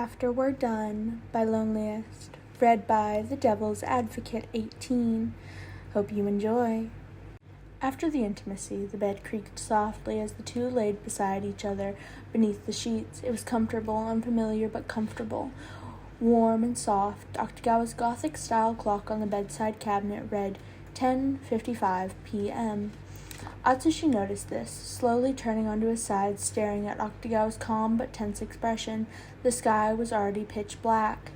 After We're Done by Loneliest, read by The Devil's Advocate 18. Hope you enjoy. After the intimacy, the bed creaked softly as the two laid beside each other beneath the sheets. It was comfortable, unfamiliar but comfortable, warm and soft. Akutagawa's Gothic-style clock on the bedside cabinet read 10:55 p.m. Atsushi noticed this, slowly turning onto his side, staring at Akutagawa's calm but tense expression. The sky was already pitch black.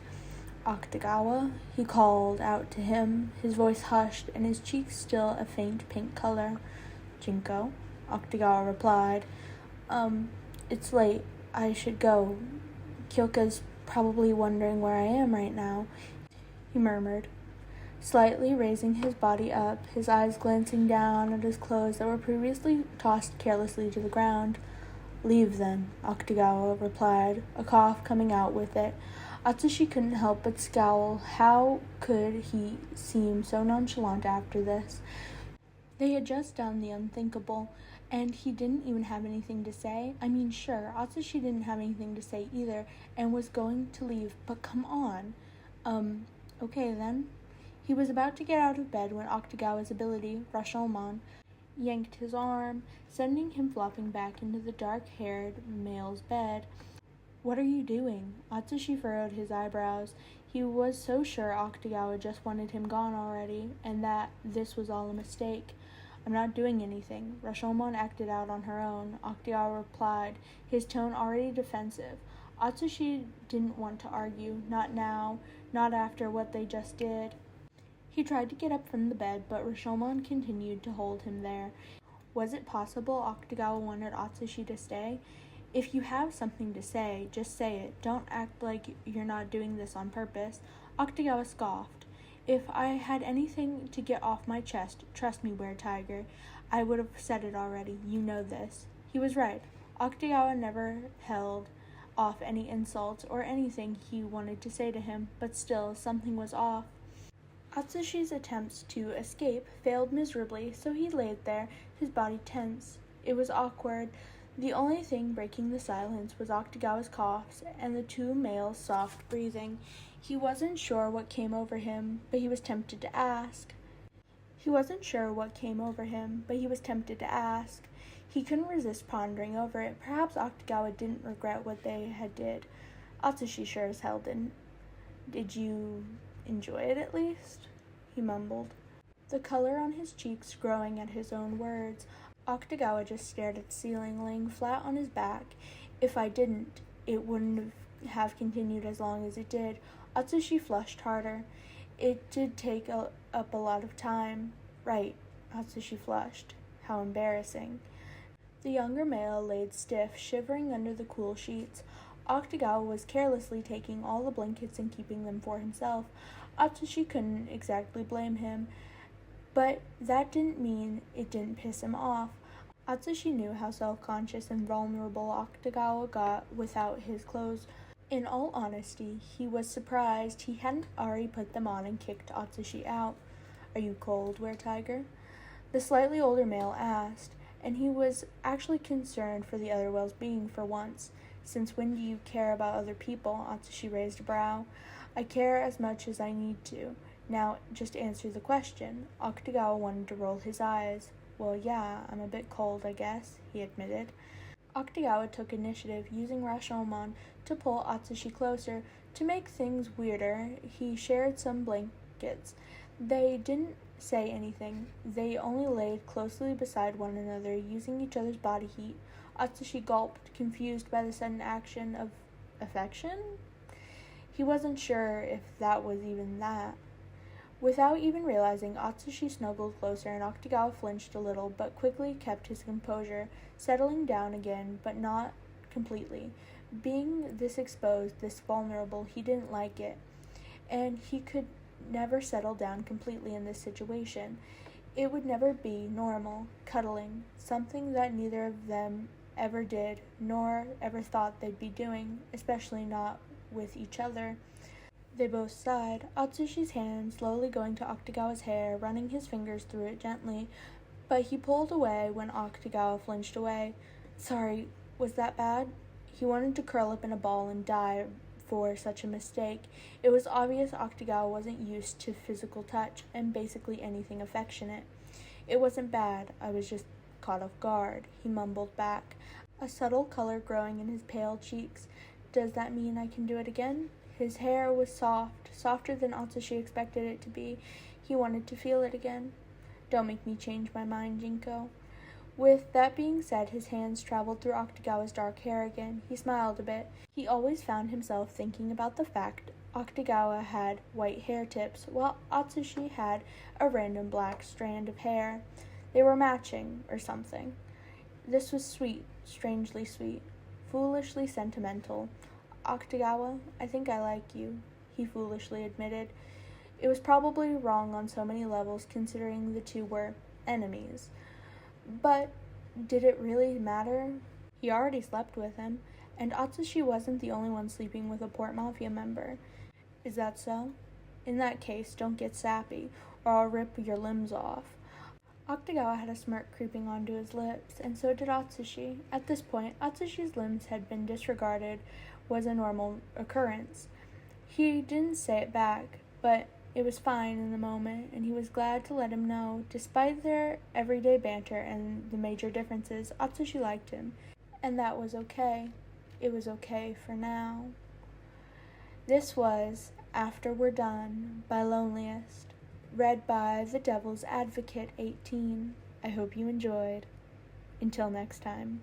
"Akutagawa," he called out to him, his voice hushed and his cheeks still a faint pink color. "Jinko," Akutagawa replied. It's late. I should go. Kyoka's probably wondering where I am right now," he murmured, slightly raising his body up, his eyes glancing down at his clothes that were previously tossed carelessly to the ground. "Leave, then," Akutagawa replied, a cough coming out with it. Atsushi couldn't help but scowl. How could he seem so nonchalant after this? They had just done the unthinkable, and he didn't even have anything to say. I mean, sure, Atsushi didn't have anything to say either, and was going to leave, but come on. Okay then. He was about to get out of bed when Akutagawa's ability, Rashomon, yanked his arm, sending him flopping back into the dark-haired male's bed. "What are you doing?" Atsushi furrowed his eyebrows. He was so sure Akutagawa just wanted him gone already, and that this was all a mistake. "I'm not doing anything." Rashomon acted out on her own, Akutagawa replied, his tone already defensive. Atsushi didn't want to argue, not now, not after what they just did. He tried to get up from the bed, but Rashomon continued to hold him there. Was it possible Akutagawa wanted Atsushi to stay? "If you have something to say, just say it. Don't act like you're not doing this on purpose." Akutagawa scoffed. "If I had anything to get off my chest, trust me, Were-Tiger, I would have said it already. You know this." He was right. Akutagawa never held off any insults or anything he wanted to say to him, but still something was off. Atsushi's attempts to escape failed miserably, so he laid there, his body tense. It was awkward. The only thing breaking the silence was Akutagawa's coughs and the two males' soft breathing. He wasn't sure what came over him, but he was tempted to ask. He couldn't resist pondering over it. Perhaps Akutagawa didn't regret what they had did. Atsushi sure as hell didn't. "Did you enjoy it at least?" he mumbled, the color on his cheeks growing at his own words. Akutagawa just stared at the ceiling, laying flat on his back. "If I didn't, it wouldn't have continued as long as it did." Atsushi flushed harder. "It did take up a lot of time." "Right," Atsushi flushed. "How embarrassing." The younger male laid stiff, shivering under the cool sheets. Akutagawa was carelessly taking all the blankets and keeping them for himself. Atsushi couldn't exactly blame him, but that didn't mean it didn't piss him off. Atsushi knew how self-conscious and vulnerable Akutagawa got without his clothes. In all honesty, he was surprised he hadn't already put them on and kicked Atsushi out. "Are you cold, Were-Tiger?" the slightly older male asked, and he was actually concerned for the other whale's being for once. "Since when do you care about other people?" Atsushi raised a brow. "I care as much as I need to. Now, just answer the question." Akutagawa wanted to roll his eyes. "Well, yeah, I'm a bit cold, I guess," he admitted. Akutagawa took initiative, using Rashomon to pull Atsushi closer. To make things weirder, he shared some blankets. They didn't say anything. They only laid closely beside one another, using each other's body heat. Atsushi gulped, confused by the sudden action of affection? He wasn't sure if that was even that. Without even realizing, Atsushi snuggled closer and Akutagawa flinched a little, but quickly kept his composure, settling down again, but not completely. Being this exposed, this vulnerable, he didn't like it, and he could never settle down completely in this situation. It would never be normal, cuddling, something that neither of them ever did, nor ever thought they'd be doing, especially not with each other. They both sighed, Atsushi's hand slowly going to Akutagawa's hair, running his fingers through it gently, but he pulled away when Akutagawa flinched away. "Sorry, was that bad?" He wanted to curl up in a ball and die for such a mistake. It was obvious Akutagawa wasn't used to physical touch and basically anything affectionate. It wasn't bad, I was just caught off guard, he mumbled back, a subtle color growing in his pale cheeks. Does that mean I can do it again? His hair was soft, softer than Atsushi expected it to be. He wanted to feel it again. Don't make me change my mind, Jinko. With that being said, his hands traveled through Akutagawa's dark hair again. He smiled a bit. He always found himself thinking about the fact Akutagawa had white hair tips, while Atsushi had a random black strand of hair. They were matching, or something. This was sweet, strangely sweet, foolishly sentimental. Akutagawa, I think I like you, he foolishly admitted. It was probably wrong on so many levels, considering the two were enemies. But did it really matter? He already slept with him, and Atsushi wasn't the only one sleeping with a Port Mafia member. Is that so? In that case, don't get sappy, or I'll rip your limbs off. Akutagawa had a smirk creeping onto his lips, and so did Atsushi. At this point, Atsushi's limbs had been disregarded, was a normal occurrence. He didn't say it back, but it was fine in the moment, and he was glad to let him know. Despite their everyday banter and the major differences, Atsushi liked him, and that was okay. It was okay for now. This was After We're Done by Loneliest, read by The Devil's Advocate 18. I hope you enjoyed. Until next time.